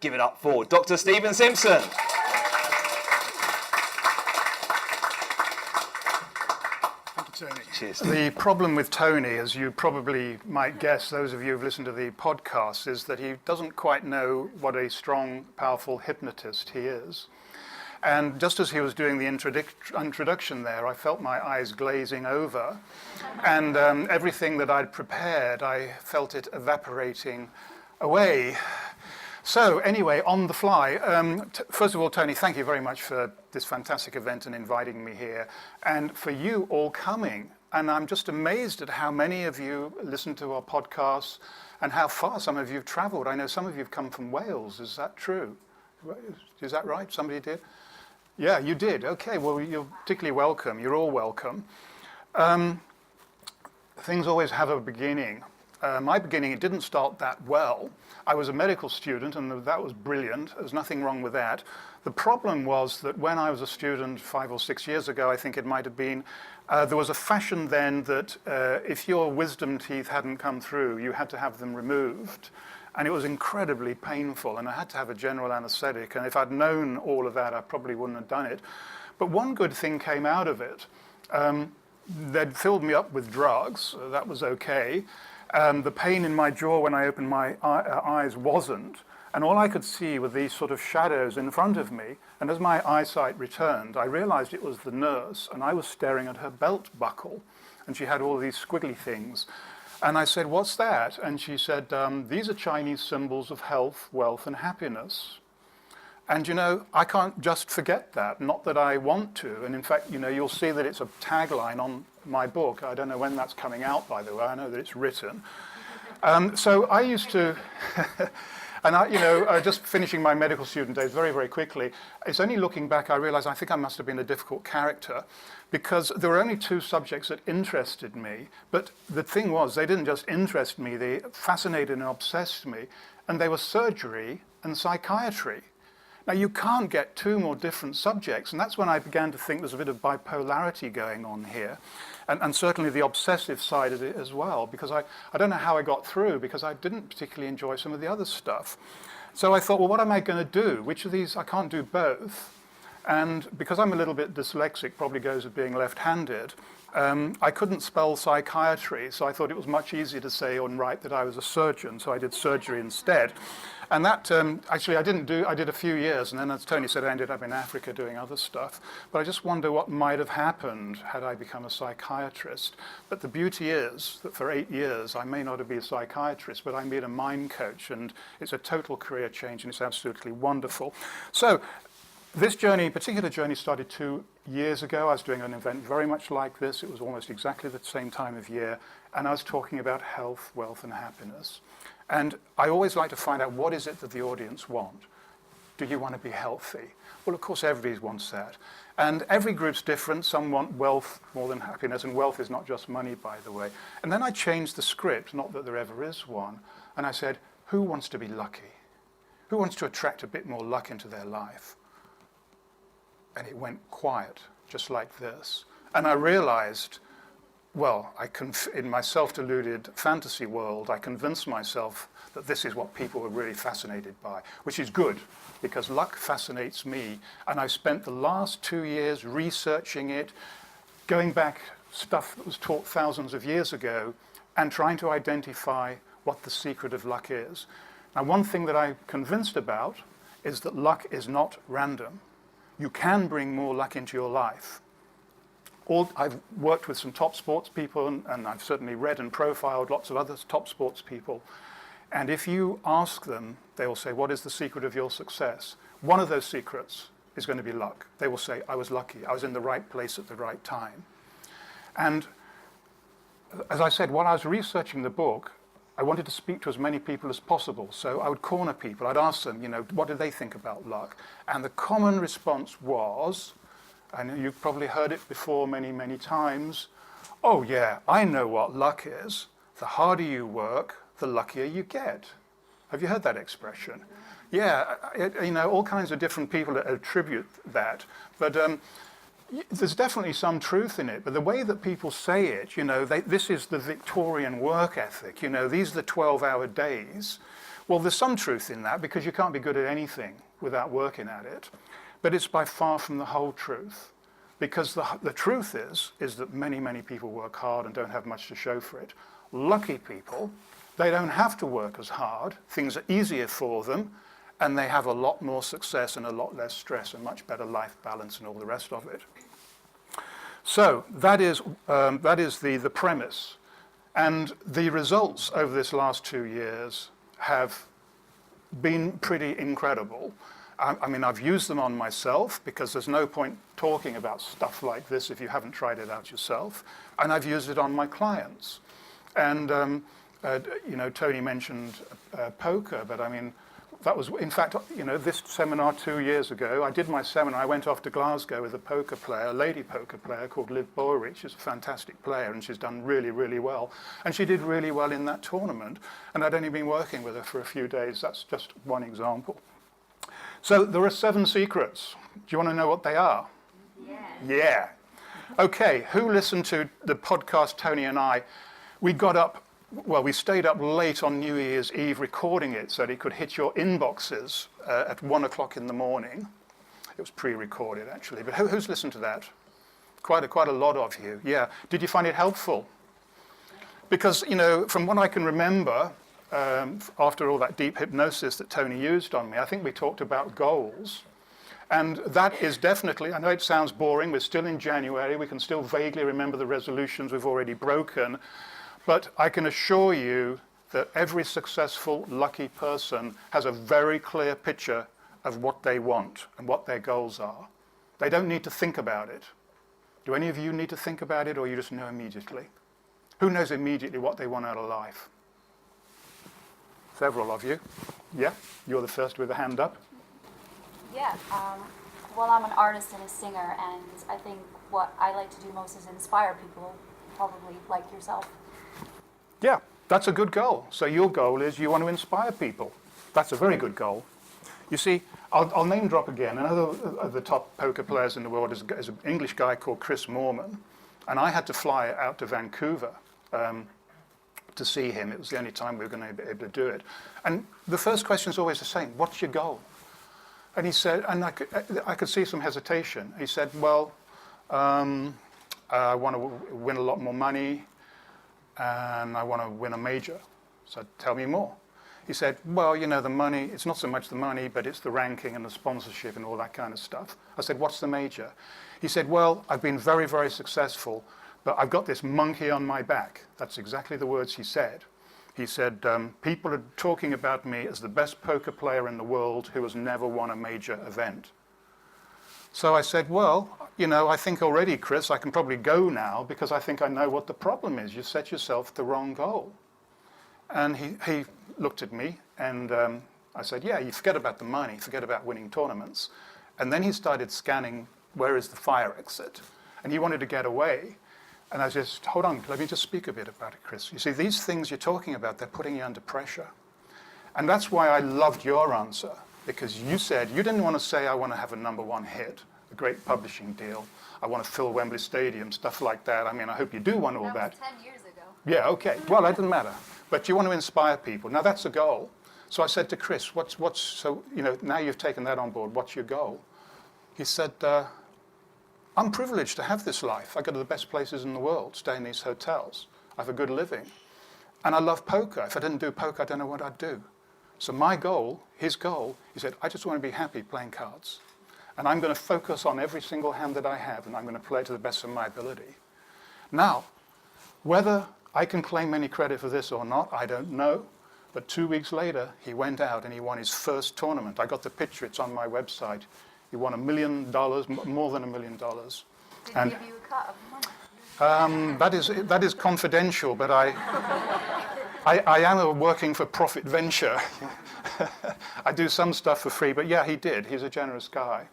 give it up for Dr. Stephen Simpson. Tony. Cheers. The problem with Tony, as you probably might guess, those of you who've listened to the podcast, is that he doesn't quite know what a strong, powerful hypnotist he is. And just as he was doing the introduction there, I felt my eyes glazing over. And everything that I'd prepared, I felt it evaporating away. So anyway, on the fly, first of all, Tony, thank you very much for this fantastic event and inviting me here, and for you all coming. And I'm just amazed at how many of you listen to our podcasts and how far some of you have traveled. I know some of you have come from Wales. Is that true? Is that right? Somebody did? Yeah, you did. Okay, well, you're particularly welcome. You're all welcome. Things always have a beginning. My beginning, it didn't start that well. I was a medical student, and that was brilliant. There's nothing wrong with that. The problem was that when I was a student 5 or 6 years ago, I think it might have been, there was a fashion then that if your wisdom teeth hadn't come through, you had to have them removed. And it was incredibly painful, and I had to have a general anesthetic. And if I'd known all of that, I probably wouldn't have done it. But one good thing came out of it. They'd filled me up with drugs. So that was okay. The pain in my jaw when I opened my eyes wasn't. And all I could see were these sort of shadows in front of me. And as my eyesight returned, I realized it was the nurse, and I was staring at her belt buckle. And she had all these squiggly things. And I said, "What's that?" And she said, "These are Chinese symbols of health, wealth, and happiness." And, you know, I can't just forget that, not that I want to. And in fact, you know, you'll see that it's a tagline on my book. I don't know when that's coming out, by the way. I know that it's written. So I used to, and I, you know, just finishing my medical student days very, very quickly, it's only looking back I realized I think I must have been a difficult character, because there were only 2 subjects that interested me. But the thing was, they didn't just interest me, they fascinated and obsessed me, and they were surgery and psychiatry. Now, you can't get 2 more different subjects, and that's when I began to think there's a bit of bipolarity going on here, and certainly the obsessive side of it as well, because I don't know how I got through, because I didn't particularly enjoy some of the other stuff. So I thought, well, what am I going to do? Which of these? I can't do both. And because I'm a little bit dyslexic, probably goes with being left-handed, I couldn't spell psychiatry, so I thought it was much easier to say and write that I was a surgeon, so I did surgery instead. And that, actually, I did a few years, and then as Tony said, I ended up in Africa doing other stuff. But I just wonder what might have happened had I become a psychiatrist. But the beauty is that for 8 years, I may not have been a psychiatrist, but I'm being a mind coach, and it's a total career change, and it's absolutely wonderful. So this journey, particular journey, started 2 years ago. I was doing an event very much like this. It was almost exactly the same time of year, and I was talking about health, wealth, and happiness. And I always like to find out, what is it that the audience want? Do you want to be healthy? Well, of course, everybody wants that. And every group's different. Some want wealth more than happiness, and wealth is not just money, by the way. And then I changed the script, not that there ever is one, and I said, who wants to be lucky? Who wants to attract a bit more luck into their life? And it went quiet, just like this. And I realized, well, in my self-deluded fantasy world, I convinced myself that this is what people were really fascinated by, which is good, because luck fascinates me. And I spent the last 2 years researching it, going back stuff that was taught thousands of years ago, and trying to identify what the secret of luck is. Now, one thing that I'm convinced about is that luck is not random. You can bring more luck into your life. I've worked with some top sports people, and I've certainly read and profiled lots of other top sports people. And if you ask them, they will say, what is the secret of your success? One of those secrets is going to be luck. They will say, I was lucky. I was in the right place at the right time. And as I said, while I was researching the book, I wanted to speak to as many people as possible. So I would corner people. I'd ask them, you know, what do they think about luck? And the common response was, and you've probably heard it before many, many times, oh yeah, I know what luck is. The harder you work, the luckier you get. Have you heard that expression? Yeah, you know, all kinds of different people attribute that. But there's definitely some truth in it, but the way that people say it, you know, this is the Victorian work ethic, you know, these are the 12-hour days. Well, there's some truth in that because you can't be good at anything without working at it. But it's by far from the whole truth. Because the truth is that many, many people work hard and don't have much to show for it. Lucky people, they don't have to work as hard. Things are easier for them, and they have a lot more success and a lot less stress and much better life balance and all the rest of it. So that is the premise. And the results over this last 2 years have been pretty incredible. I mean, I've used them on myself because there's no point talking about stuff like this if you haven't tried it out yourself. And I've used it on my clients. And, you know, Tony mentioned poker, but I mean, that was, in fact, you know, this seminar 2 years ago, I did my seminar, I went off to Glasgow with a poker player, a lady poker player called Liv Boerich. She's a fantastic player and she's done really, really well. And she did really well in that tournament. And I'd only been working with her for a few days. That's just one example. So there are 7 secrets. Do you want to know what they are? Yeah. Okay, who listened to the podcast, Tony and I? We got up, well, we stayed up late on New Year's Eve recording it so that it could hit your inboxes at 1 o'clock in the morning. It was pre-recorded, actually. But who's listened to that? Quite a lot of you, yeah. Did you find it helpful? Because, you know, from what I can remember, after all that deep hypnosis that Tony used on me, I think we talked about goals. And that is definitely, I know it sounds boring, we're still in January, we can still vaguely remember the resolutions we've already broken, but I can assure you that every successful, lucky person has a very clear picture of what they want and what their goals are. They don't need to think about it. Do any of you need to think about it, or you just know immediately? Who knows immediately what they want out of life? Several of you. Yeah, you're the first with a hand up. Yeah, well, I'm an artist and a singer, and I think what I like to do most is inspire people, probably like yourself. Yeah, that's a good goal. So your goal is you want to inspire people. That's a very good goal. You see, I'll name drop again. Another of the top poker players in the world is an English guy called Chris Moorman, and I had to fly out to Vancouver to see him. It was the only time we were going to be able to do it. And the first question is always the same: what's your goal? And he said, and I could see some hesitation. He said, well, I want to win a lot more money, and I want to win a major. So tell me more. He said, well, you know, the money, it's not so much the money, but it's the ranking and the sponsorship and all that kind of stuff. I said, what's the major? He said, well, I've been very, very successful, but I've got this monkey on my back. That's exactly the words he said. He said, people are talking about me as the best poker player in the world who has never won a major event. So I said, well, you know, I think already, Chris, I can probably go now because I think I know what the problem is. You set yourself the wrong goal. And he looked at me and I said, yeah, you forget about the money, forget about winning tournaments. And then he started scanning, where is the fire exit? And he wanted to get away. And I just, hold on, let me just speak a bit about it, Chris. You see, these things you're talking about, they're putting you under pressure. And that's why I loved your answer, because you said, you didn't want to say, I want to have a #1 hit, a great publishing deal, I want to fill Wembley Stadium, stuff like that. I mean, I hope you do want all that. That was 10 years ago. Yeah, okay. Well, that doesn't matter. But you want to inspire people. Now, that's a goal. So I said to Chris, so, you know, now you've taken that on board, what's your goal? He said, I'm privileged to have this life. I go to the best places in the world, stay in these hotels. I have a good living. And I love poker. If I didn't do poker, I don't know what I'd do. So my goal, his goal, he said, I just want to be happy playing cards. And I'm going to focus on every single hand that I have, and I'm going to play to the best of my ability. Now, whether I can claim any credit for this or not, I don't know. But 2 weeks later, he went out and he won his first tournament. I got the picture, it's on my website. He won $1 million, more than $1 million. Did he give you a cut of money? That is confidential, but I am a working for profit venture. I do some stuff for free, but yeah, he did. He's a generous guy.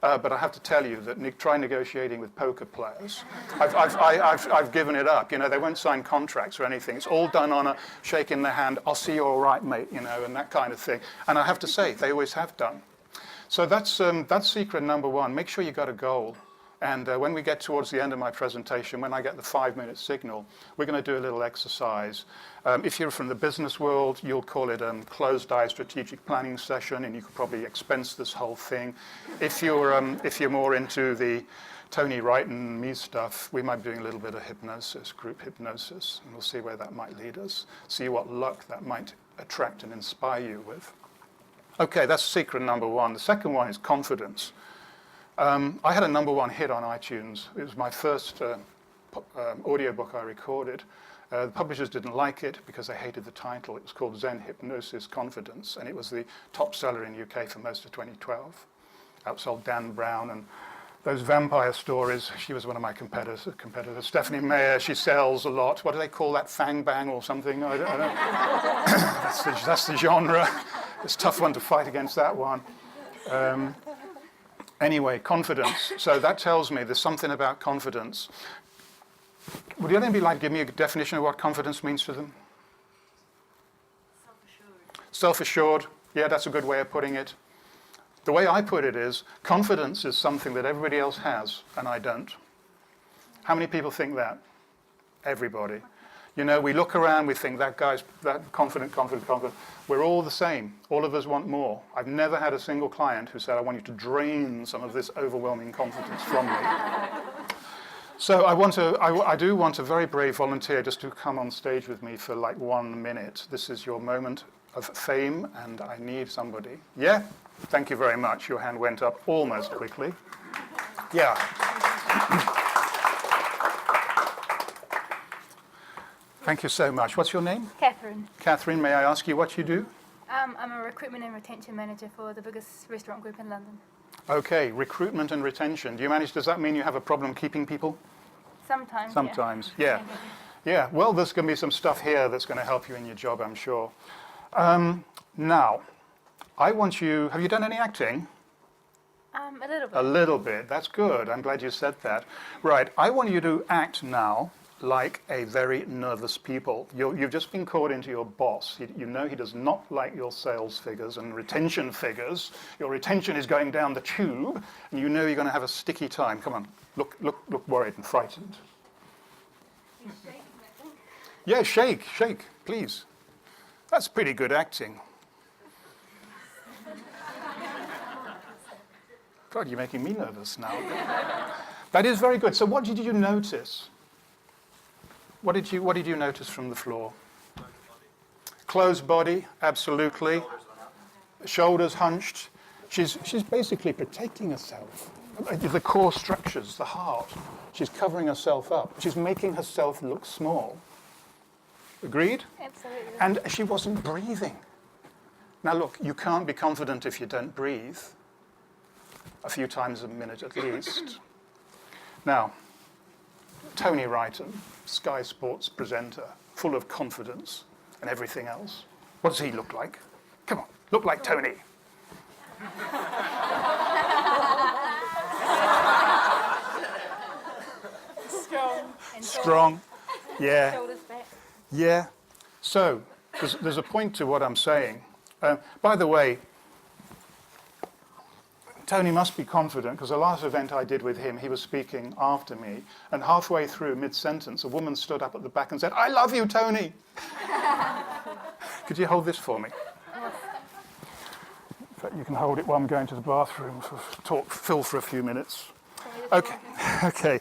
But I have to tell you that try negotiating with poker players. I've given it up. You know, they won't sign contracts or anything. It's all done on a shaking their hand. I'll see you all right, mate. You know, and that kind of thing. And I have to say, they always have done. So that's secret #1. Make sure you got a goal. And when we get towards the end of my presentation, when I get the 5-minute signal, we're going to do a little exercise. If you're from the business world, you'll call it a closed-eye strategic planning session, and you could probably expense this whole thing. If you're more into the Tony Wrighton, me stuff, we might be doing a little bit of hypnosis, group hypnosis, and we'll see where that might lead us, see what luck that might attract and inspire you with. Okay, that's secret number one. The second one is confidence. I had a #1 hit on iTunes. It was my first audiobook I recorded. The publishers didn't like it because they hated the title. It was called Zen Hypnosis Confidence, and it was the top seller in the UK for most of 2012. Outsold Dan Brown, and those vampire stories. She was one of my competitors. Stephanie Meyer, she sells a lot. What do they call that? Fang Bang or something? I don't know. That's the genre. It's a tough one to fight against that one. Anyway, confidence. So that tells me there's something about confidence. Would the other be like to give me a definition of what confidence means to them? Self-assured. Self-assured. Yeah, that's a good way of putting it. The way I put it is, confidence is something that everybody else has, and I don't. How many people think that? Everybody. You know, we look around, we think that guy's that confident. We're all the same. All of us want more. I've never had a single client who said, I want you to drain some of this overwhelming confidence from me. So I do want a very brave volunteer just to come on stage with me for like 1 minute. This is your moment of fame, and I need somebody. Yeah? Thank you very much. Your hand went up almost quickly. Yeah. Thank you so much. What's your name? Catherine. Catherine, may I ask you what you do? I'm a recruitment and retention manager for the biggest restaurant group in London. Okay, recruitment and retention. Does that mean you have a problem keeping people? Sometimes. Sometimes, yeah. Yeah, well, there's going to be some stuff here that's going to help you in your job, I'm sure. Now, have you done any acting? A little bit. A little bit, that's good. I'm glad you said that. Right, I want you to act now like a very nervous people. You've just been called into your boss. You know he does not like your sales figures and retention figures. Your retention is going down the tube, and you know you're going to have a sticky time. Come on, look worried and frightened. Yeah, shake, please. That's pretty good acting. God, you're making me nervous now. That is very good. So what did you notice? What did you notice from the floor? Closed body, absolutely. Shoulders hunched. She's basically protecting herself. The core structures, the heart. She's covering herself up. She's making herself look small. Agreed? Absolutely. And she wasn't breathing. Now look, you can't be confident if you don't breathe. A few times a minute at least. Now, Tony Wrighton, Sky Sports presenter, full of confidence and everything else. What does he look like? Come on, look like Tony. Strong. Yeah. Shoulders back. Yeah. So, there's a point to what I'm saying. By the way, Tony must be confident, because the last event I did with him, he was speaking after me, and halfway through, mid-sentence, a woman stood up at the back and said, I love you, Tony! Could you hold this for me? In fact, you can hold it while I'm going to the bathroom for Phil for a few minutes. Okay.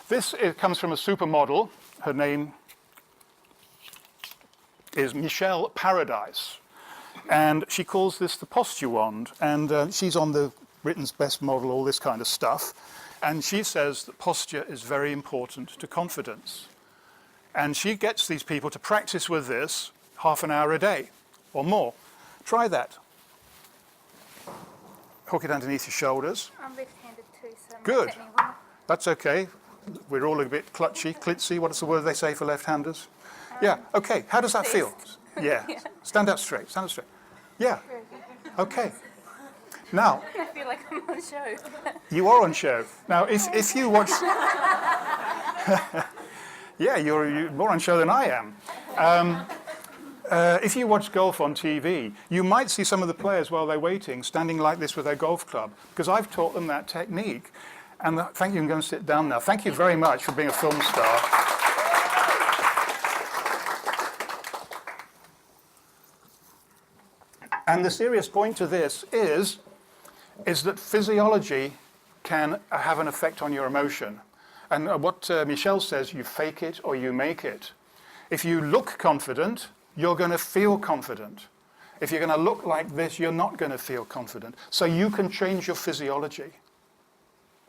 It comes from a supermodel. Her name is Michelle Paradise. And she calls this the posture wand. And she's on the Britain's Best Model, all this kind of stuff. And she says that posture is very important to confidence. And she gets these people to practice with this half an hour a day or more. Try that. Hook it underneath your shoulders. I'm left-handed too, so I'm Good. not well. That's okay. We're all a bit klitzy. What's the word they say for left-handers? Yeah, okay. How does that feel? Yeah. Stand up straight. Yeah. Okay. Now, I feel like I'm on show. you are on show. Now, if you watch... Yeah, you're more on show than I am. If you watch golf on TV, you might see some of the players while they're waiting standing like this with their golf club, because I've taught them that technique. And thank you, I'm going to sit down now. Thank you very much for being a film star. And the serious point to this is that physiology can have an effect on your emotion. And what Michelle says, you fake it or you make it. If you look confident, you're going to feel confident. If you're going to look like this, you're not going to feel confident. So you can change your physiology.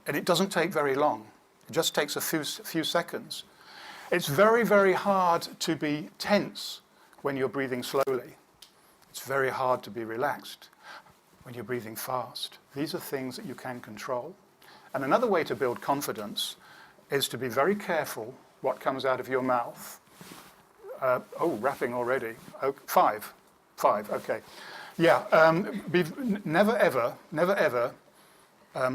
And it doesn't take very long. It just takes a few seconds. It's very, very hard to be tense when you're breathing slowly. It's very hard to be relaxed when you're breathing fast. These are things that you can control. And another way to build confidence is to be very careful what comes out of your mouth. Rapping already. Oh, five, okay. Yeah, never ever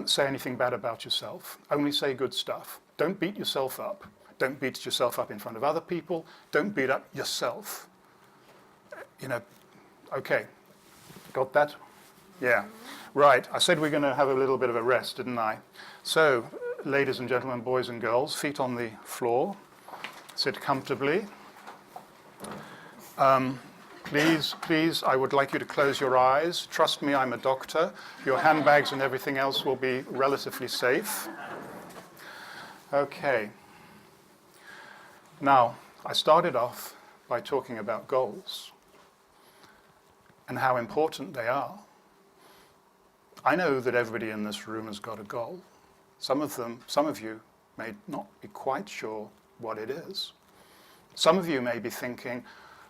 say anything bad about yourself. Only say good stuff. Don't beat yourself up. Don't beat yourself up in front of other people. Don't beat up yourself. Okay. Got that? Yeah. Right. I said we're going to have a little bit of a rest, didn't I? So, ladies and gentlemen, boys and girls, feet on the floor. Sit comfortably. Please, I would like you to close your eyes. Trust me, I'm a doctor. Your handbags and everything else will be relatively safe. Okay. Now, I started off by talking about goals and how important they are. I know that everybody in this room has got a goal. Some of you may not be quite sure what it is. Some of you may be thinking,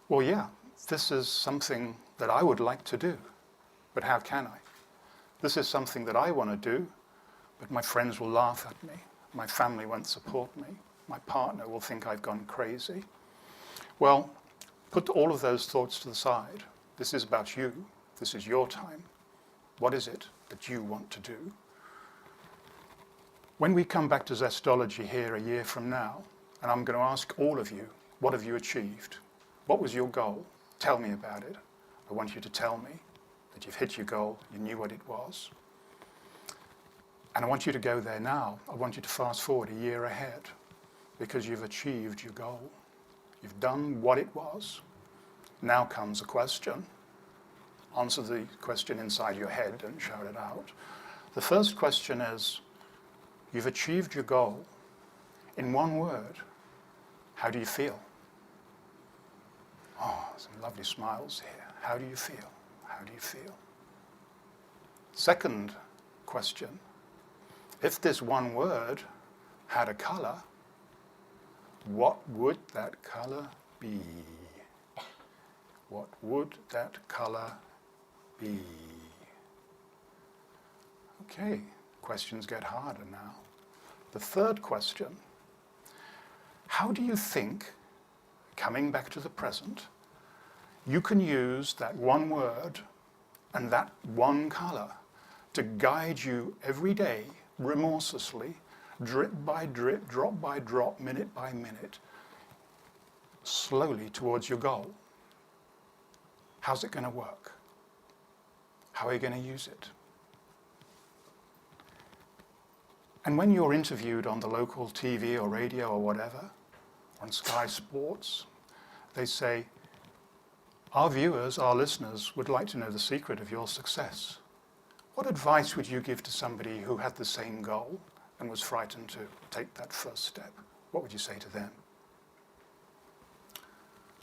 well, yeah, this is something that I would like to do, but how can I? This is something that I want to do, but my friends will laugh at me. My family won't support me. My partner will think I've gone crazy. Well, put all of those thoughts to the side. This is about you. This is your time. What is it that you want to do? When we come back to Zestology here a year from now, and I'm going to ask all of you, what have you achieved? What was your goal? Tell me about it. I want you to tell me that you've hit your goal, you knew what it was. And I want you to go there now. I want you to fast forward a year ahead because you've achieved your goal. You've done what it was. Now comes a question. Answer the question inside your head, don't shout it out. The first question is, you've achieved your goal. In one word, how do you feel? Oh, some lovely smiles here. How do you feel? How do you feel? Second question, if this one word had a color, what would that color be? What would that color be? Okay, questions get harder now. The third question, how do you think, coming back to the present, you can use that one word and that one color to guide you every day, remorselessly, drip by drip, drop by drop, minute by minute, slowly towards your goal? How's it going to work? How are you going to use it? And when you're interviewed on the local TV or radio or whatever, on Sky Sports, they say, our viewers, our listeners would like to know the secret of your success. What advice would you give to somebody who had the same goal and was frightened to take that first step? What would you say to them?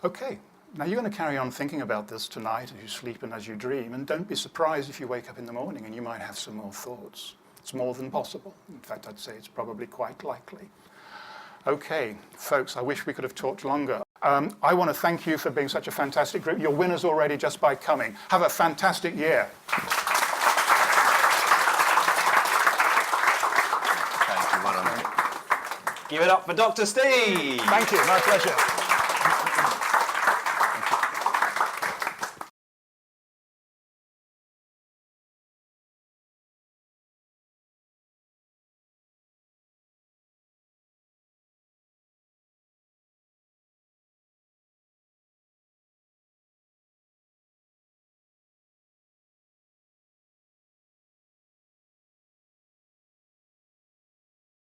Okay, now you're going to carry on thinking about this tonight as you sleep and as you dream, and don't be surprised if you wake up in the morning and you might have some more thoughts. It's more than possible. In fact, I'd say it's probably quite likely. Okay, folks, I wish we could have talked longer. I want to thank you for being such a fantastic group. You're winners already just by coming. Have a fantastic year. Thank you, well done. Give it up for Dr. Steve. Thank you, my pleasure.